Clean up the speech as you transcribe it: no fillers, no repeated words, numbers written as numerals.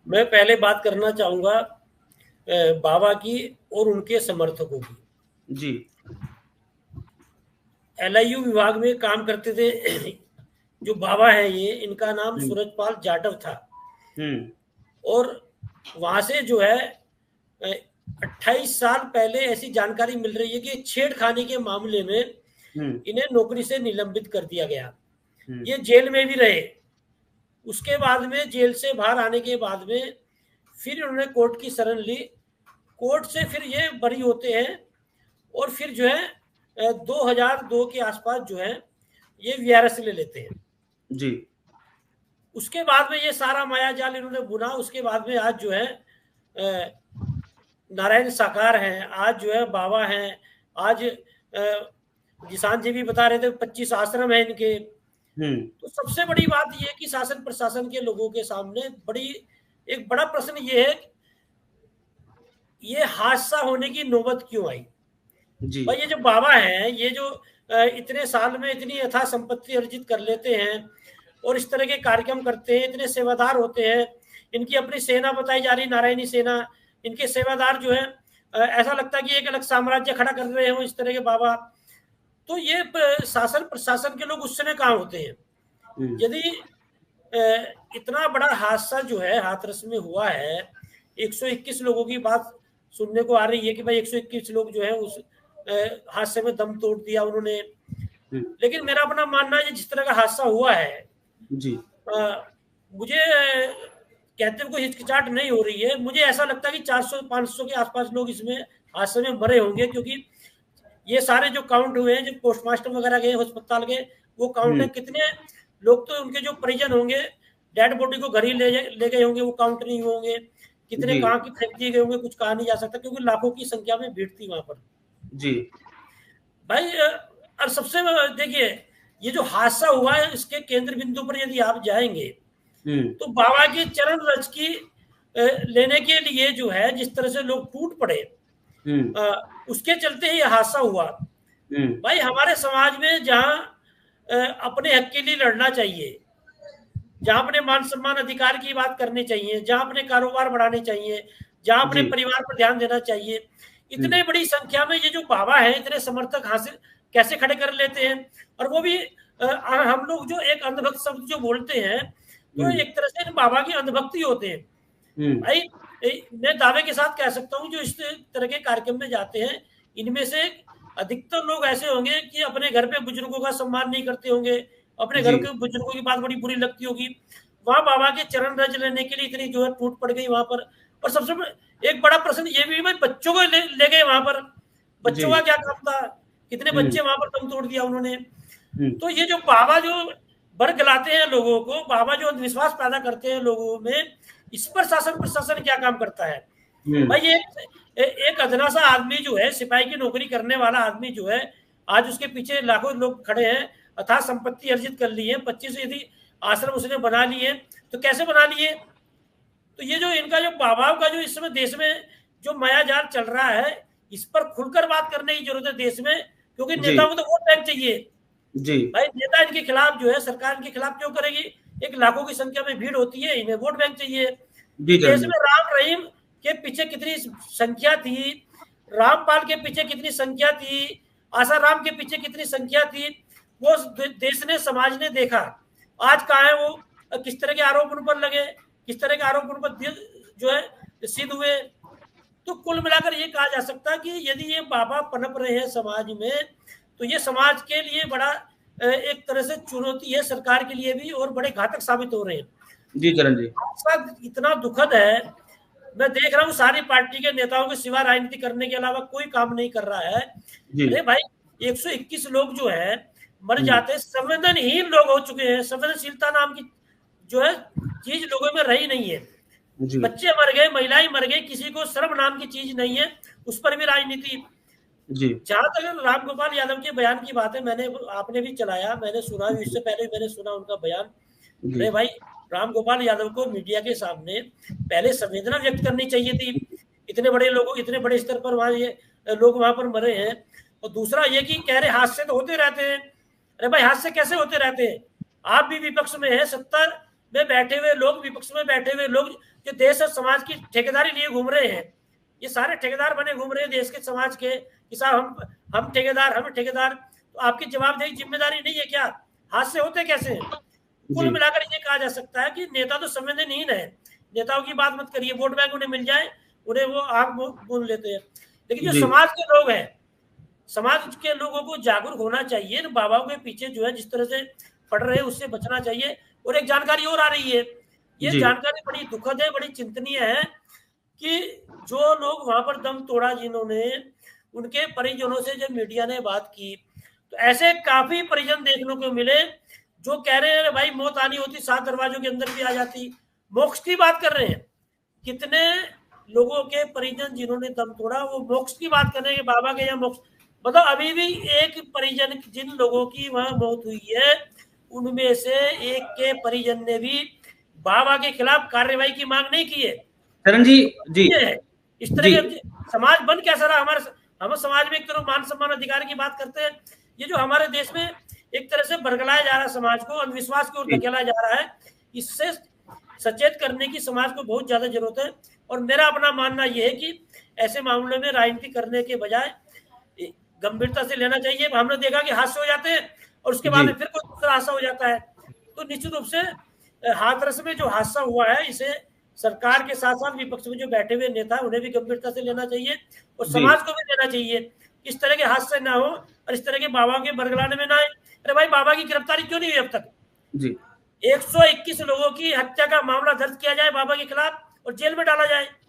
मैं पहले बात करना चाहूंगा बाबा की और उनके समर्थकों की। जी। एलआईयू विभाग में काम करते थे जो बाबा हैं, ये इनका नाम हम्म। सूरजपाल जाटव था। हम्म। और वहां से जो है 28 साल पहले ऐसी जानकारी मिल रही है कि छेड़खानी के मामले में हम्म। इन्हें नौकरी से निलंबित कर दिया गया। हम्म। ये जेल में भी रहे। उसके बाद में जेल से बाहर आने के बाद में फिर उन्होंने कोर्ट की शरण ली। कोर्ट से फिर ये बरी होते हैं और फिर जो है 2002 के आसपास जो है ये वीआरएस ले लेते हैं। जी। उसके बाद में ये सारा माया जाल इन्होंने बुना। उसके बाद में आज जो है नारायण साकार हैं, आज जो है बाबा हैं, आज जिसान जी भी बता रहे थे 25 आश्रम है इनके। हम्म। तो सबसे बड़ी बात यह है कि शासन प्रशासन के लोगों के सामने एक बड़ा प्रश्न ये है, ये हादसा होने की नौबत क्यों आई। जी। भाई ये जो बाबा हैं, ये जो इतने साल में इतनी यथा संपत्ति अर्जित कर लेते हैं और इस तरह के कार्यक्रम करते हैं, इतने सेवादार होते हैं। इनकी अपनी सेना बताई जा रही, नारायणी सेना। इनके सेवादार जो है ऐसा लगता है कि एक अलग साम्राज्य खड़ा कर रहे हो इस तरह के बाबा। तो ये शासन प्रशासन के लोग उस समय कहाँ होते हैं। हम्म। यदि इतना बड़ा हादसा जो है हाथरस में हुआ है, 121 लोगों की बात सुनने को आ रही है कि भाई 121 लोग जो है उस हादसे में दम तोड़ दिया उन्होंने। हम्म। लेकिन मेरा अपना मानना है जिस तरह का हादसा हुआ है, जी। मुझे कहते हुए कोई हिचकिचाहट नहीं हो रही है। मुझे ऐसा लगता है कि 400-500 के आसपास लोग इसमें हादसे में मरे होंगे, क्योंकि ये सारे जो काउंट हुए हैं, जो पोस्टमास्टर वगैरह गए, अस्पताल गए, वो काउंट है। हम्म। कितने लोग तो उनके जो परिजन होंगे डेड बॉडी को घर ही ले गए होंगे, वो काउंट नहीं होंगे। कितने जी। कहाँ की फेंक दिए गए होंगे, कुछ कहा नहीं जा सकता, क्योंकि लाखों की संख्या में भीड़ थी वहां पर। जी। भाई और सबसे देखिए, ये जो हादसा हुआ है इसके केंद्र बिंदु पर यदि आप जाएंगे हम्म। तो बाबा की चरण रज की लेने के लिए जो है जिस तरह से लोग टूट पड़े, हम्म। उसके चलते ही हादसा हुआ। हम्म। भाई हमारे समाज में जहां अपने हक के लिए लड़ना चाहिए, जहां अपने मान सम्मान अधिकार की बात करनी चाहिए, जहां अपने कारोबार बढ़ाने चाहिए, जहां अपने जी। परिवार पर ध्यान देना चाहिए, हम्म। इतने बड़ी संख्या में ये जो बाबा हैं इतने समर्थक हासिल कैसे खड़े कर लेते हैं। और वो भी हम लोग जो एक अंधभक्त शब्द जो बोलते हैं, तो हम्म। एक तरह से बाबा की अंधभक्ति होते हैं। हम्म। भाई मैं दावे के साथ कह सकता हूँ जो इस तरह के कार्यक्रम में जाते हैं, इनमें से अधिकतर लोग ऐसे होंगे कि अपने घर पे बुजुर्गों का सम्मान नहीं करते होंगे, अपने घर जी। के बुजुर्गों की बात बड़ी बुरी लगती होगी। वहां बाबा के चरण रज लेने के लिए इतनी जो है टूट पड़ गई वहां पर। और सबसे एक बड़ा प्रश्न ये भी, भाई बच्चों को ले गए वहां पर, जी। बच्चों का क्या काम था। कितने हम्म। बच्चे वहां पर दम तोड़ दिया उन्होंने। हम्म। तो ये जो बाबा जो वर्ग लाते हैं लोगों को, बाबा जो विश्वास पैदा करते हैं लोगों में, इस पर शासन प्रशासन क्या काम करता है। हम्म। भाई ये एक अदना सा आदमी जो है, सिपाही की नौकरी करने वाला आदमी जो है, आज उसके पीछे लाखों लोग खड़े हैं, अथाह संपत्ति अर्जित कर ली है, 25 यदि आश्रम उसने बना लिए, तो कैसे बना लिए। तो ये जो इनका जो बाबाओं का जो इस समय देश में जो माया जाल चल रहा है, इस पर खुलकर बात करने की जरूरत है देश में, क्योंकि जी। नेताओं को तो वोट बैंक चाहिए। जी। भाई नेता इनके खिलाफ जो है, सरकार इनके खिलाफ क्यों करेगी। एक लाखों की संख्या में भीड़ होती है, इन्हें वोट बैंक चाहिए। जी इस चरण देश जी। में राम रहीम के पीछे कितनी संख्या थी, रामपाल के पीछे कितनी संख्या थी, आसाराम के पीछे कितनी संख्या थी, वो देश ने समाज ने देखा। आज कहाँ है वो, किस तरह के आरोप उन पर लगे, किस तरह के आरोप उन पर जो है सिद्ध हुए। तो कुल मिलाकर ये कहा जा सकता है कि यदि ये बाबा पनप रहे हैं समाज में, तो ये समाज के लिए बड़ा एक तरह से चुनौती है, सरकार के लिए भी, और बड़े घातक साबित हो रहे हैं। जी चरण जी। इतना दुखद है। मैं देख रहा हूँ सारी पार्टी के नेताओं के सिवा राजनीति करने के अलावा कोई काम नहीं कर रहा है। जी। अरे भाई 121 लोग जो है मर हम्म। जाते हैं, संवेदनहीन लोग हो चुके हैं। संवेदनशीलता नाम की जो है चीज लोगों में रही नहीं है। जी। बच्चे मर गए, महिलाएं मर गई, किसी को शर्म नाम की चीज नहीं है, उस पर भी राजनीति। जी। जहां तक रामगोपाल यादव के बयान की बात है, मैंने आपने भी चलाया, मैंने सुना, इससे पहले मैंने सुना उनका बयान। जी। अरे भाई रामगोपाल यादव को मीडिया के सामने पहले संवेदना व्यक्त करनी चाहिए थी। इतने बड़े लोगों, इतने बड़े स्तर पर वहां ये लोग वहां पर मरे हैं। और दूसरा ये कि कह रहे हादसे तो होते रहते हैं। अरे भाई हादसे कैसे होते रहते हैं। आप भी विपक्ष में है, सत्ता में बैठे हुए लोग, विपक्ष में बैठे हुए लोग जो देश और समाज की ठेकेदारी लिए घूम रहे हैं, ये सारे ठेकेदार बने घूम रहे हैं देश के समाज के, कि साहब हम ठेकेदार, हम ठेकेदार। तो आपकी जवाबदेही जिम्मेदारी नहीं है क्या? हाथ से होते कैसे हैं? कुल मिलाकर ये कहा जा सकता है कि नेता तो संवेदनहीन है। नेताओं की बात मत करिए, वोट बैंक उन्हें मिल जाए, उन्हें वो आग बूंद लेते हैं। लेकिन जो समाज के लोग हैं, समाज के लोगों को जागरूक होना चाहिए, बाबाओं के पीछे जो है जिस तरह से पड़ रहे हैं उससे बचना चाहिए। और एक जानकारी और आ रही है, ये जानकारी बड़ी दुखद है, बड़ी चिंतनीय है, कि जो लोग वहां पर दम तोड़ा, जिन्होंने, उनके परिजनों से जब मीडिया ने बात की, तो ऐसे काफी परिजन देखने को मिले जो कह रहे हैं भाई मौत आनी होती 7 दरवाजों के अंदर भी आ जाती। मोक्ष की बात कर रहे हैं। कितने लोगों के परिजन जिन्होंने दम तोड़ा, वो मोक्ष की बात कर रहे हैं, बाबा के यहाँ मोक्ष। मतलब अभी भी एक परिजन, जिन लोगों की वहां मौत हुई है, उनमें से एक के परिजन ने भी बाबा के खिलाफ कार्रवाई की मांग नहीं की है। करण जी, जी इस तरह के समाज बन कैसा रहा हमारे? हम समाज में एक तरफ मान सम्मान अधिकार की बात करते हैं, ये जो हमारे देश में एक तरह से बरगलाया जा रहा है, समाज को अंधविश्वास की ओर धकेला जा रहा है, इससे सचेत करने की समाज को बहुत ज्यादा जरूरत है। और मेरा अपना मानना यह है कि ऐसे मामलों में राजनीति करने के बजाय गंभीरता से लेना चाहिए। हमने देखा कि हादसे हो जाते हैं और उसके बाद फिर कोई दूसरा हादसा हो जाता है। तो निश्चित रूप से हाथरस में जो हादसा हुआ है, इसे सरकार के साथ साथ विपक्ष में जो बैठे हुए नेता, उन्हें भी गंभीरता से लेना चाहिए और समाज को भी लेना चाहिए। इस तरह के हादसे ना हो और इस तरह के बाबा के बरगलाने में ना आए। अरे भाई, बाबा की गिरफ्तारी क्यों नहीं हुई अब तक? जी 121 लोगों की हत्या का मामला दर्ज किया जाए बाबा के खिलाफ और जेल में डाला जाए।